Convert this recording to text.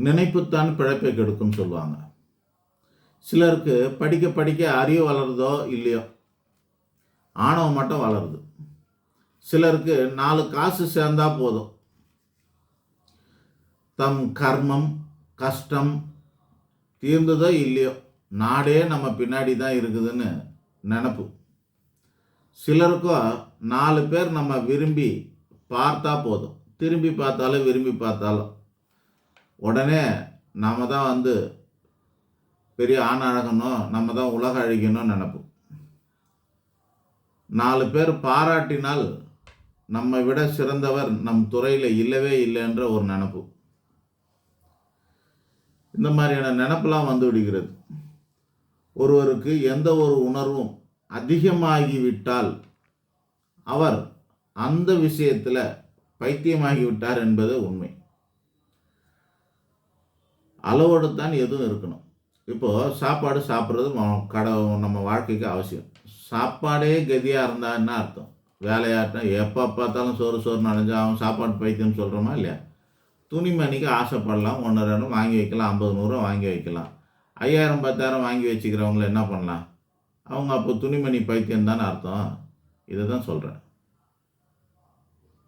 நினைப்புத்தான் பிழைப்பை கெடுக்கும்னு சொல்லுவாங்க. சிலருக்கு படிக்க படிக்க அறிவு வளருதோ இல்லையோ, ஆணவம் மட்டும் வளருது. சிலருக்கு 4 காசு சேர்ந்தா போதும், தம் கர்மம் கஷ்டம் தீர்ந்ததோ இல்லையோ, நாடே நம்ம பின்னாடி தான் இருக்குதுன்னு நினப்பு. சிலருக்கோ 4 பேர் நம்ம விரும்பி பார்த்தா போதும், திரும்பி பார்த்தாலும் விரும்பி பார்த்தாலும் உடனே நாம் தான் பெரிய ஆண் அழகணும், நம்ம தான் உலக அழிக்கணும்னு நினைப்போம். 4 பேர் பாராட்டினால் நம்மை விட சிறந்தவர் நம் துறையில் இல்லவே இல்லைன்ற ஒரு நினப்பு. இந்த மாதிரியான நினப்பெல்லாம் வந்து விடுகிறது. ஒருவருக்கு எந்த ஒரு உணர்வும் அதிகமாகிவிட்டால் அவர் அந்த விஷயத்தில் பைத்தியமாகிவிட்டார் என்பது உண்மை. அளவோடு தான் எதுவும் இருக்கணும். இப்போது சாப்பாடு சாப்பிட்றது நம்ம வாழ்க்கைக்கு அவசியம். சாப்பாடே கதியாக இருந்தால் என்ன அர்த்தம்? வேலையாட்டம் எப்போ பார்த்தாலும் சோறு நனைஞ்சா அவன் சாப்பாடு பைத்தியம்னு சொல்கிறோமா இல்லையா? துணிமணிக்கு ஆசைப்படலாம், 1 2 வாங்கி வைக்கலாம், 50 100 வாங்கி வைக்கலாம். 5000 10,000 வாங்கி வச்சுக்கிறவங்கள என்ன பண்ணலாம்? அவங்க அப்போ துணிமணி பைத்தியம் தானே அர்த்தம். இதை தான் சொல்கிறேன்.